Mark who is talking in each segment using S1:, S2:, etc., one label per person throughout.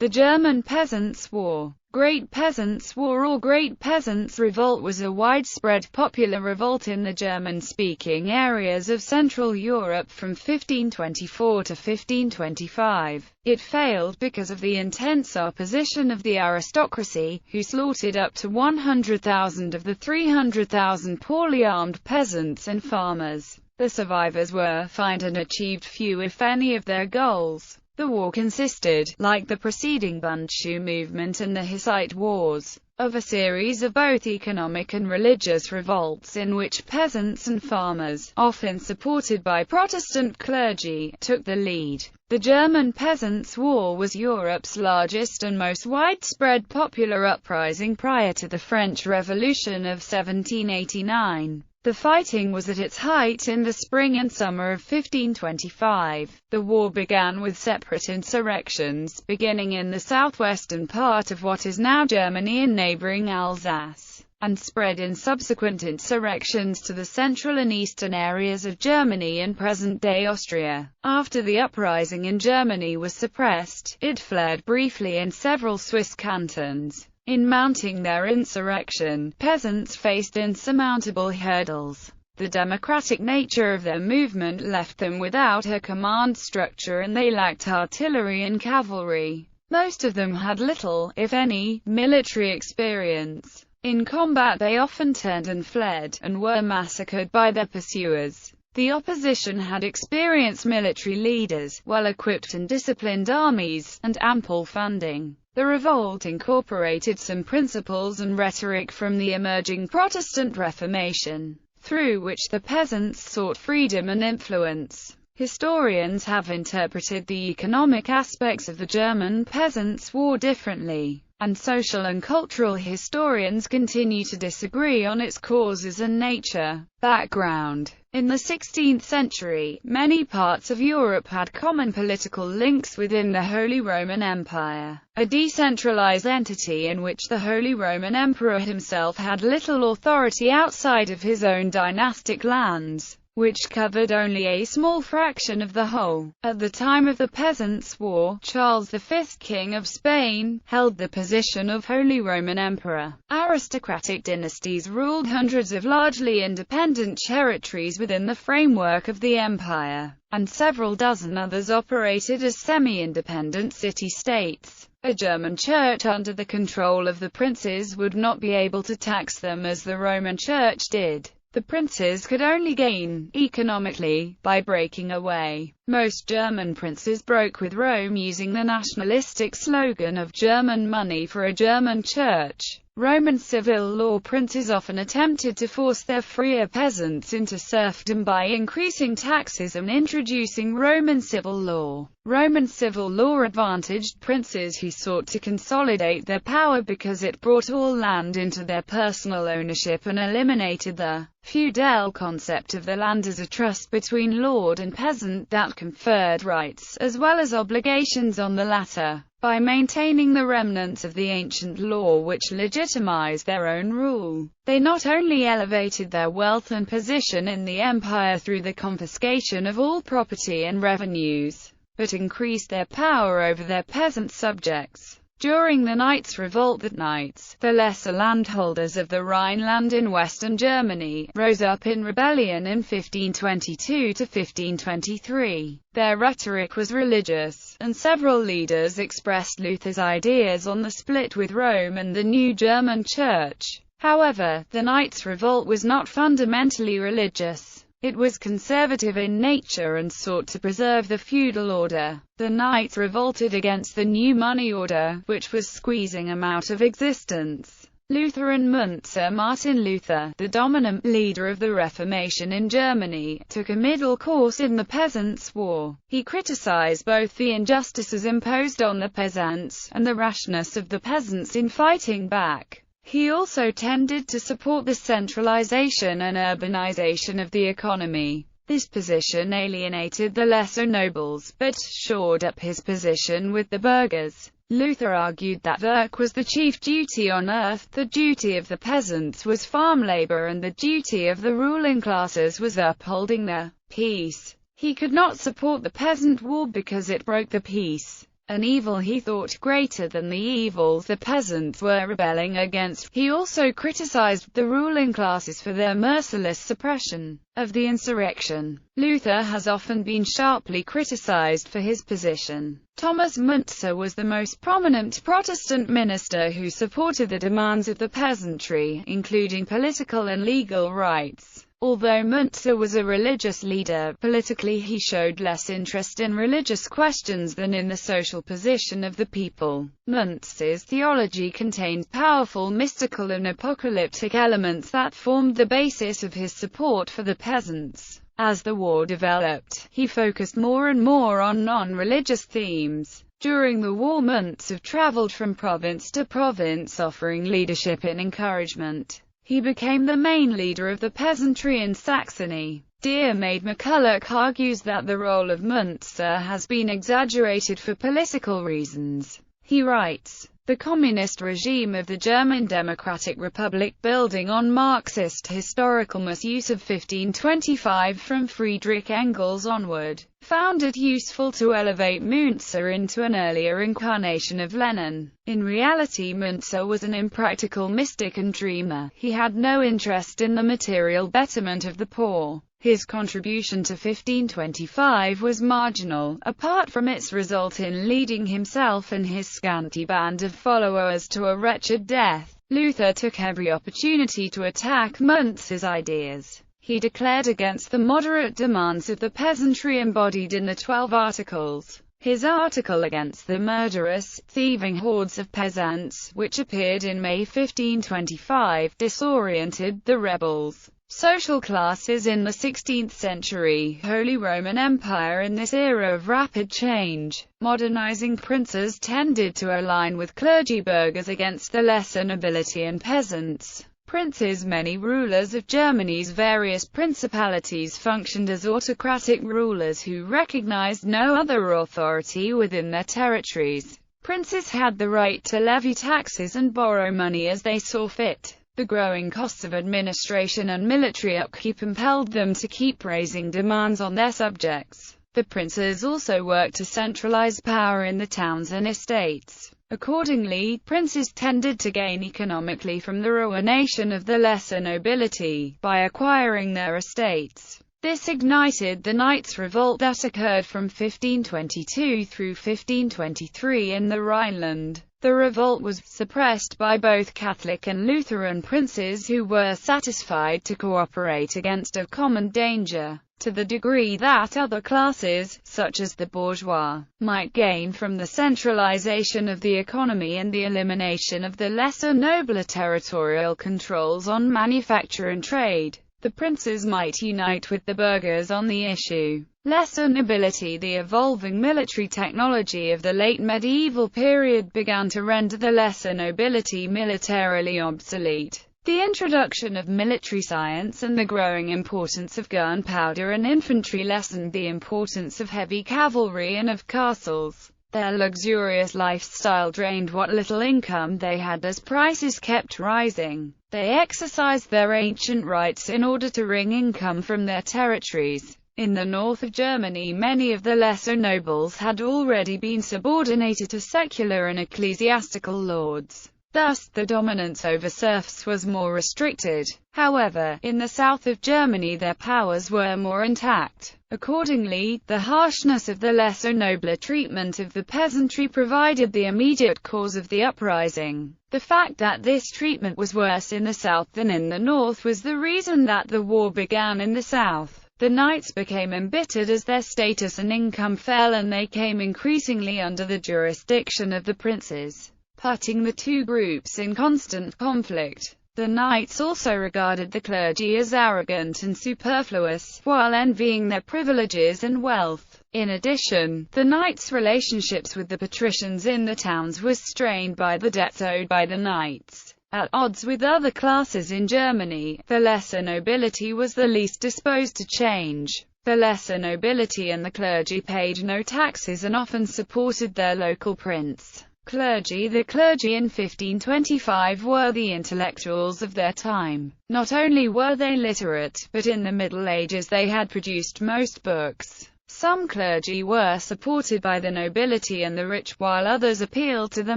S1: The German Peasants War. Great Peasants War or Great Peasants Revolt was a widespread popular revolt in the German-speaking areas of Central Europe from 1524 to 1525. It failed because of the intense opposition of the aristocracy, who slaughtered up to 100,000 of the 300,000 poorly armed peasants and farmers. The survivors were fined and achieved few if any of their goals. The war consisted, like the preceding Bundschuh movement and the Hussite Wars, of a series of both economic and religious revolts in which peasants and farmers, often supported by Protestant clergy, took the lead. The German Peasants' War was Europe's largest and most widespread popular uprising prior to the French Revolution of 1789. The fighting was at its height in the spring and summer of 1525. The war began with separate insurrections, beginning in the southwestern part of what is now Germany and neighboring Alsace, and spread in subsequent insurrections to the central and eastern areas of Germany and present-day Austria. After the uprising in Germany was suppressed, it flared briefly in several Swiss cantons. In mounting their insurrection, peasants faced insurmountable hurdles. The democratic nature of their movement left them without a command structure and they lacked artillery and cavalry. Most of them had little, if any, military experience. In combat they often turned and fled, and were massacred by their pursuers. The opposition had experienced military leaders, well-equipped and disciplined armies, and ample funding. The revolt incorporated some principles and rhetoric from the emerging Protestant Reformation, through which the peasants sought freedom and influence. Historians have interpreted the economic aspects of the German Peasants' War differently, and social and cultural historians continue to disagree on its causes and nature. Background. In the 16th century, many parts of Europe had common political links within the Holy Roman Empire, a decentralized entity in which the Holy Roman Emperor himself had little authority outside of his own dynastic lands, which covered only a small fraction of the whole. At the time of the Peasants' War, Charles V, King of Spain, held the position of Holy Roman Emperor. Aristocratic dynasties ruled hundreds of largely independent territories within the framework of the empire, and several dozen others operated as semi-independent city-states. A German church under the control of the princes would not be able to tax them as the Roman Church did. The princes could only gain, economically, by breaking away. Most German princes broke with Rome using the nationalistic slogan of German money for a German church. Roman civil law princes often attempted to force their freer peasants into serfdom by increasing taxes and introducing Roman civil law. Roman civil law advantaged princes who sought to consolidate their power because it brought all land into their personal ownership and eliminated the feudal concept of the land as a trust between lord and peasant that conferred rights, as well as obligations on the latter, by maintaining the remnants of the ancient law which legitimized their own rule. They not only elevated their wealth and position in the empire through the confiscation of all property and revenues, but increased their power over their peasant subjects. During the Knights' Revolt, the Knights, the lesser landholders of the Rhineland in western Germany, rose up in rebellion in 1522 to 1523. Their rhetoric was religious, and several leaders expressed Luther's ideas on the split with Rome and the new German Church. However, the Knights' Revolt was not fundamentally religious. It was conservative in nature and sought to preserve the feudal order. The Knights revolted against the new money order, which was squeezing them out of existence. Luther and Munzer. Martin Luther, the dominant leader of the Reformation in Germany, took a middle course in the Peasants' War. He criticized both the injustices imposed on the peasants, and the rashness of the peasants in fighting back. He also tended to support the centralization and urbanization of the economy. This position alienated the lesser nobles, but shored up his position with the burghers. Luther argued that work was the chief duty on earth, the duty of the peasants was farm labor and the duty of the ruling classes was upholding the peace. He could not support the peasant war because it broke the peace. an evil he thought greater than the evils the peasants were rebelling against. He also criticized the ruling classes for their merciless suppression of the insurrection. Luther has often been sharply criticized for his position. Thomas Munzer was the most prominent Protestant minister who supported the demands of the peasantry, including political and legal rights. Although Munzer was a religious leader, politically he showed less interest in religious questions than in the social position of the people. Munzer's theology contained powerful mystical and apocalyptic elements that formed the basis of his support for the peasants. As the war developed, he focused more and more on non-religious themes. During the war, Munzer traveled from province to province offering leadership and encouragement. He became the main leader of the peasantry in Saxony. Diarmaid McCulloch argues that the role of Munzer has been exaggerated for political reasons. He writes, "The communist regime of the German Democratic Republic, building on Marxist historical misuse of 1525 from Friedrich Engels onward, found it useful to elevate Munzer into an earlier incarnation of Lenin. In reality, Munzer was an impractical mystic and dreamer. He had no interest in the material betterment of the poor. His contribution to 1525 was marginal, apart from its result in leading himself and his scanty band of followers to a wretched death." Luther took every opportunity to attack Munzer's ideas. He declared against the moderate demands of the peasantry embodied in the 12 Articles. His article against the murderous, thieving hordes of peasants, which appeared in May 1525, disoriented the rebels. Social classes in the 16th century, Holy Roman Empire. In this era of rapid change, modernizing princes tended to align with clergy burghers against the lesser nobility and peasants. Princes. Many rulers of Germany's various principalities functioned as autocratic rulers who recognized no other authority within their territories. Princes had the right to levy taxes and borrow money as they saw fit. The growing costs of administration and military upkeep impelled them to keep raising demands on their subjects. The princes also worked to centralize power in the towns and estates. Accordingly, princes tended to gain economically from the ruination of the lesser nobility, by acquiring their estates. This ignited the Knights' Revolt that occurred from 1522 through 1523 in the Rhineland. The revolt was suppressed by both Catholic and Lutheran princes who were satisfied to cooperate against a common danger, to the degree that other classes, such as the bourgeois, might gain from the centralization of the economy and the elimination of the lesser nobler territorial controls on manufacture and trade. The princes might unite with the burghers on the issue. Lesser nobility. The evolving military technology of the late medieval period began to render the lesser nobility militarily obsolete. The introduction of military science and the growing importance of gunpowder and infantry lessened the importance of heavy cavalry and of castles. Their luxurious lifestyle drained what little income they had as prices kept rising. They exercised their ancient rights in order to wring income from their territories. In the north of Germany, many of the lesser nobles had already been subordinated to secular and ecclesiastical lords. Thus, the dominance over serfs was more restricted. However, in the south of Germany their powers were more intact. Accordingly, the harshness of the lesser nobler treatment of the peasantry provided the immediate cause of the uprising. The fact that this treatment was worse in the south than in the north was the reason that the war began in the south. The knights became embittered as their status and income fell, and they came increasingly under the jurisdiction of the princes, putting the two groups in constant conflict. The knights also regarded the clergy as arrogant and superfluous, while envying their privileges and wealth. In addition, the knights' relationships with the patricians in the towns was strained by the debts owed by the knights. At odds with other classes in Germany, the lesser nobility was the least disposed to change. The lesser nobility and the clergy paid no taxes and often supported their local prince. Clergy. The clergy in 1525 were the intellectuals of their time. Not only were they literate, but in the Middle Ages they had produced most books. Some clergy were supported by the nobility and the rich, while others appealed to the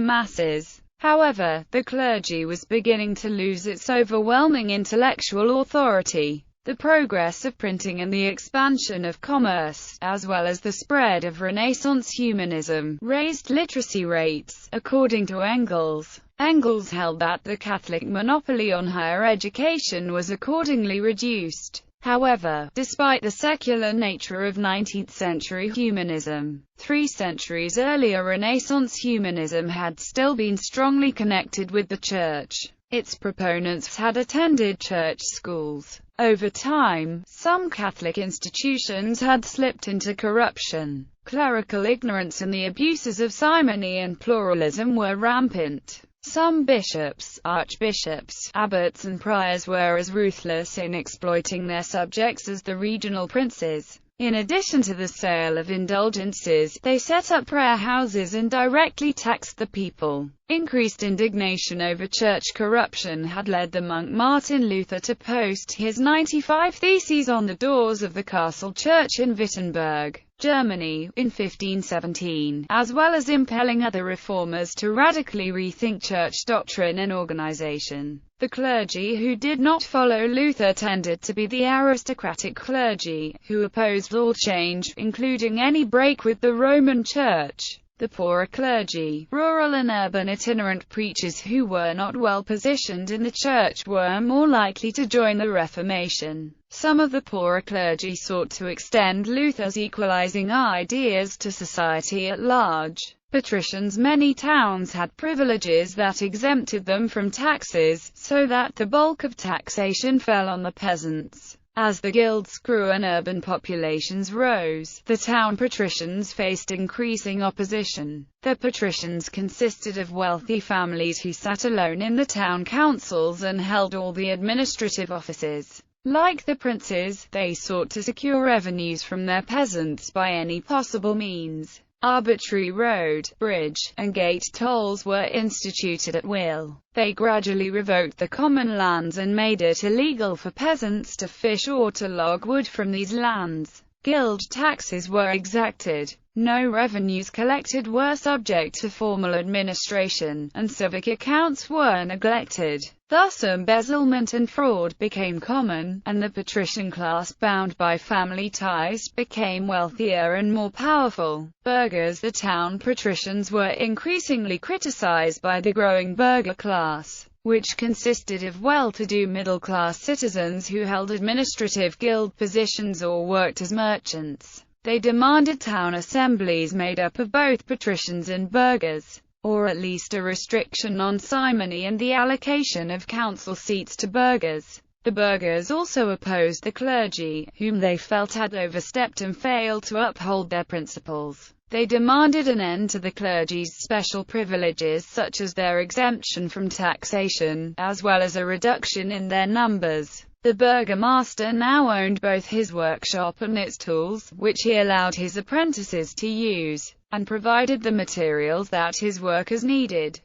S1: masses. However, the clergy was beginning to lose its overwhelming intellectual authority. The progress of printing and the expansion of commerce, as well as the spread of Renaissance humanism, raised literacy rates. According to Engels, Engels held that the Catholic monopoly on higher education was accordingly reduced. However, despite the secular nature of 19th-century humanism, 3 centuries earlier Renaissance humanism had still been strongly connected with the Church. Its proponents had attended church schools. Over time, some Catholic institutions had slipped into corruption. Clerical ignorance and the abuses of simony and pluralism were rampant. Some bishops, archbishops, abbots and priors were as ruthless in exploiting their subjects as the regional princes. In addition to the sale of indulgences, they set up prayer houses and directly taxed the people. Increased indignation over church corruption had led the monk Martin Luther to post his 95 Theses on the doors of the castle church in Wittenberg, Germany, in 1517, as well as impelling other reformers to radically rethink church doctrine and organization. The clergy who did not follow Luther tended to be the aristocratic clergy, who opposed all change, including any break with the Roman Church. The poorer clergy, rural and urban itinerant preachers who were not well positioned in the church, were more likely to join the Reformation. Some of the poorer clergy sought to extend Luther's equalizing ideas to society at large. Patricians. Many towns had privileges that exempted them from taxes, so that the bulk of taxation fell on the peasants. As the guilds grew and urban populations rose, the town patricians faced increasing opposition. The patricians consisted of wealthy families who sat alone in the town councils and held all the administrative offices. Like the princes, they sought to secure revenues from their peasants by any possible means. Arbitrary road, bridge, and gate tolls were instituted at will. They gradually revoked the common lands and made it illegal for peasants to fish or to log wood from these lands. Guild taxes were exacted. No revenues collected were subject to formal administration, and civic accounts were neglected. Thus embezzlement and fraud became common, and the patrician class, bound by family ties, became wealthier and more powerful. Burghers. The town patricians were increasingly criticized by the growing burgher class, which consisted of well-to-do middle-class citizens who held administrative guild positions or worked as merchants. They demanded town assemblies made up of both patricians and burghers, or at least a restriction on simony and the allocation of council seats to burghers. The burghers also opposed the clergy, whom they felt had overstepped and failed to uphold their principles. They demanded an end to the clergy's special privileges, such as their exemption from taxation, as well as a reduction in their numbers. The burgomaster now owned both his workshop and its tools, which he allowed his apprentices to use, and provided the materials that his workers needed.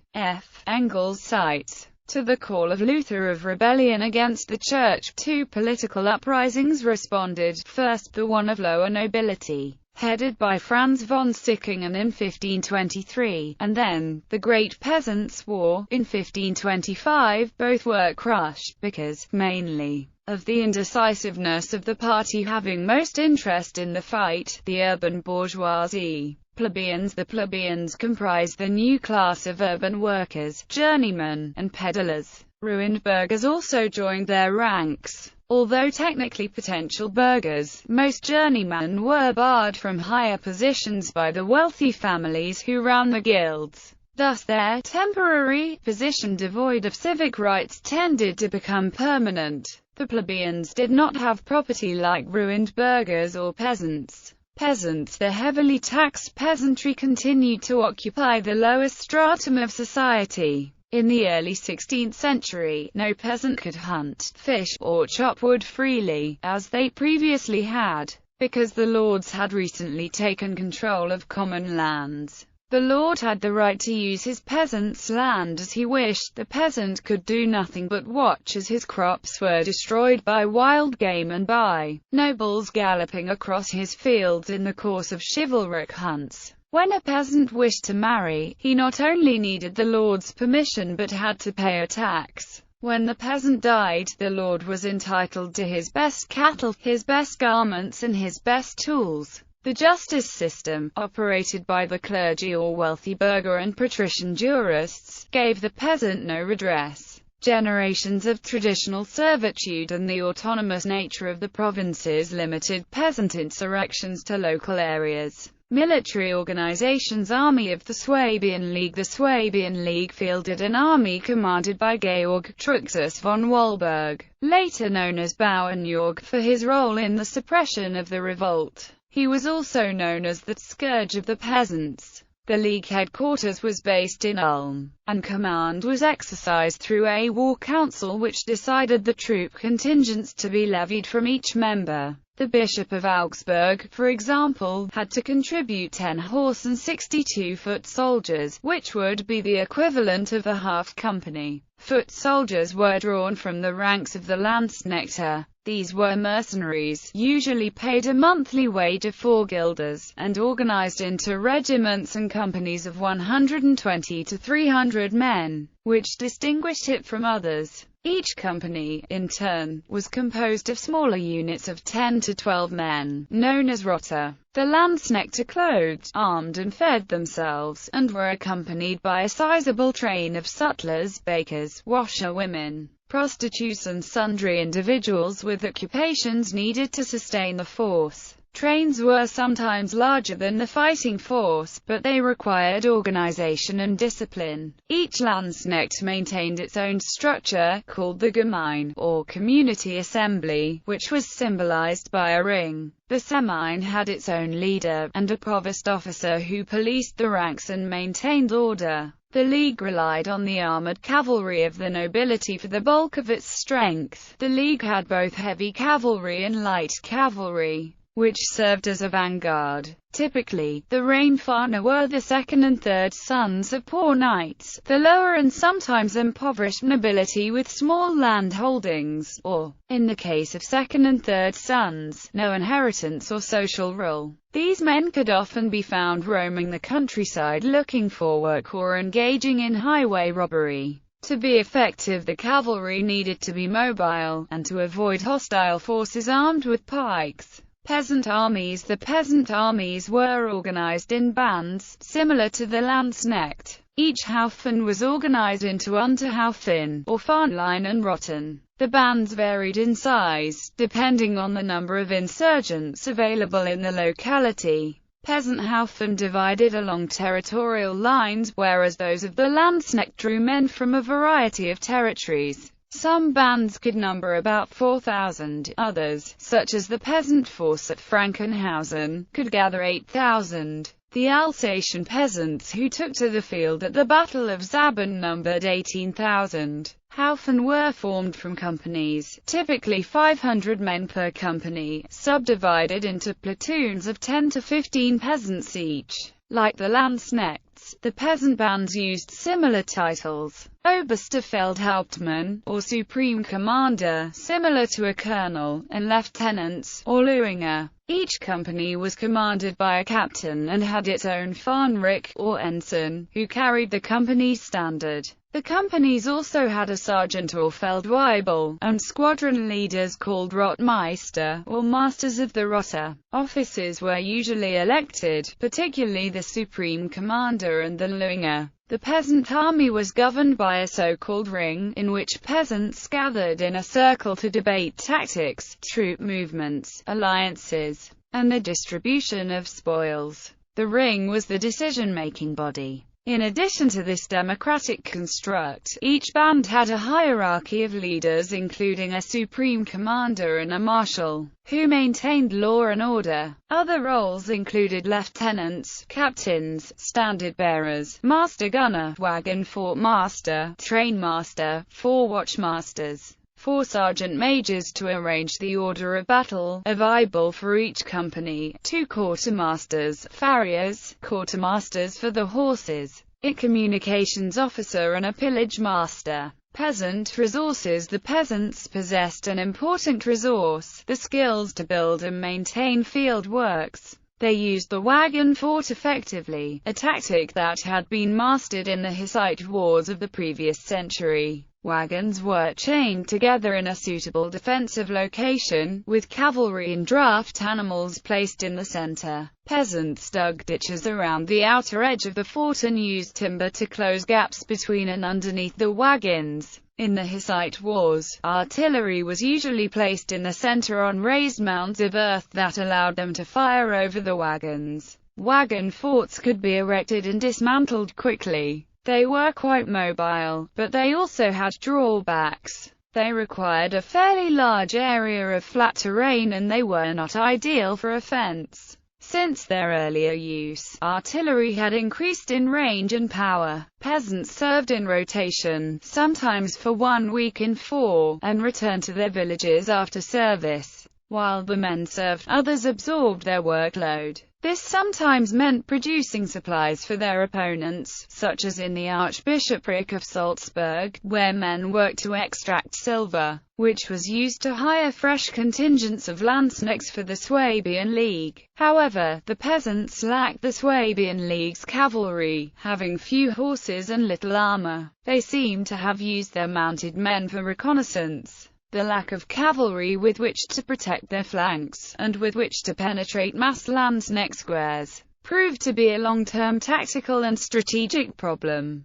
S1: Engels cites, to the call of Luther of rebellion against the Church, 2 political uprisings responded. First, the one of lower nobility, headed by Franz von Sickingen in 1523, and then, the Great Peasants War, in 1525. Both were crushed, because, mainly, of the indecisiveness of the party having most interest in the fight, the urban bourgeoisie. Plebeians. The plebeians comprised the new class of urban workers, journeymen, and peddlers. Ruined burghers also joined their ranks. Although technically potential burghers, most journeymen were barred from higher positions by the wealthy families who ran the guilds. Thus their temporary position devoid of civic rights tended to become permanent. The plebeians did not have property like ruined burghers or peasants. Peasants. The heavily taxed peasantry continued to occupy the lowest stratum of society. In the early 16th century, no peasant could hunt, fish, or chop wood freely, as they previously had, because the lords had recently taken control of common lands. The lord had the right to use his peasant's land as he wished. The peasant could do nothing but watch as his crops were destroyed by wild game and by nobles galloping across his fields in the course of chivalric hunts. When a peasant wished to marry, he not only needed the lord's permission but had to pay a tax. When the peasant died, the lord was entitled to his best cattle, his best garments and his best tools. The justice system, operated by the clergy or wealthy burgher and patrician jurists, gave the peasant no redress. Generations of traditional servitude and the autonomous nature of the provinces limited peasant insurrections to local areas. Military organizations. Army of the Suabian League. The Suabian League fielded an army commanded by Georg Truxus von Walburg, later known as Bauernjörg, for his role in the suppression of the revolt. He was also known as the Scourge of the Peasants. The League headquarters was based in Ulm, and command was exercised through a war council which decided the troop contingents to be levied from each member. The Bishop of Augsburg, for example, had to contribute 10 horse and 62 foot soldiers, which would be the equivalent of a half company. Foot soldiers were drawn from the ranks of the Landsknechte. These were mercenaries, usually paid a monthly wage of 4 guilders, and organized into regiments and companies of 120 to 300 men, which distinguished it from others. Each company, in turn, was composed of smaller units of 10 to 12 men, known as Rotter. The Landsknechte clothed, armed and fed themselves, and were accompanied by a sizable train of sutlers, bakers, washerwomen, prostitutes and sundry individuals with occupations needed to sustain the force. Trains were sometimes larger than the fighting force, but they required organization and discipline. Each Landsknecht maintained its own structure, called the Gemeine, or community assembly, which was symbolized by a ring. The Gemeine had its own leader, and a provost officer who policed the ranks and maintained order. The League relied on the armored cavalry of the nobility for the bulk of its strength. The League had both heavy cavalry and light cavalry, which served as a vanguard. Typically, the Rheinfahne were the second and third sons of poor knights, the lower and sometimes impoverished nobility with small land holdings, or, in the case of second and third sons, no inheritance or social role. These men could often be found roaming the countryside looking for work or engaging in highway robbery. To be effective, the cavalry needed to be mobile, and to avoid hostile forces armed with pikes. Peasant armies. The peasant armies were organized in bands, similar to the Landsknecht. Each Haufen was organized into Unterhaufen, or Fahnlein and Rotten. The bands varied in size, depending on the number of insurgents available in the locality. Peasant Haufen divided along territorial lines, whereas those of the Landsknecht drew men from a variety of territories. Some bands could number about 4,000, others, such as the peasant force at Frankenhausen, could gather 8,000. The Alsatian peasants who took to the field at the Battle of Zaben numbered 18,000. Haufen were formed from companies, typically 500 men per company, subdivided into platoons of 10 to 15 peasants each. Like the Landsknechts, the peasant bands used similar titles: Obersterfeldhauptmann, or Supreme Commander, similar to a colonel, and lieutenants, or Luinger. Each company was commanded by a captain and had its own Fahnenrick, or ensign, who carried the company's standard. The companies also had a sergeant or Feldwebel, and squadron leaders called Rottmeister, or masters of the Rotte. Officers were usually elected, particularly the supreme commander and the Luinger. The peasant army was governed by a so-called ring, in which peasants gathered in a circle to debate tactics, troop movements, alliances, and the distribution of spoils. The ring was the decision-making body. In addition to this democratic construct, each band had a hierarchy of leaders including a supreme commander and a marshal, who maintained law and order. Other roles included lieutenants, captains, standard-bearers, master gunner, wagon fort master, train master, 4 watchmasters, 4 sergeant majors to arrange the order of battle, a Bible for each company, 2 quartermasters, farriers, quartermasters for the horses, a communications officer and a pillage master. Peasant resources. The peasants possessed an important resource, the skills to build and maintain field works. They used the wagon fort effectively, a tactic that had been mastered in the Hussite wars of the previous century. Wagons were chained together in a suitable defensive location, with cavalry and draft animals placed in the center. Peasants dug ditches around the outer edge of the fort and used timber to close gaps between and underneath the wagons. In the Hussite wars, artillery was usually placed in the center on raised mounds of earth that allowed them to fire over the wagons. Wagon forts could be erected and dismantled quickly. They were quite mobile, but they also had drawbacks. They required a fairly large area of flat terrain and they were not ideal for offense. Since their earlier use, artillery had increased in range and power. Peasants served in rotation, sometimes for 1 week in 4, and returned to their villages after service. While the men served, others absorbed their workload. This sometimes meant producing supplies for their opponents, such as in the Archbishopric of Salzburg, where men worked to extract silver, which was used to hire fresh contingents of lanzknechts for the Suabian League. However, the peasants lacked the Suabian League's cavalry, having few horses and little armor. They seem to have used their mounted men for reconnaissance. The lack of cavalry with which to protect their flanks, and with which to penetrate massed lanzknecht squares, proved to be a long-term tactical and strategic problem.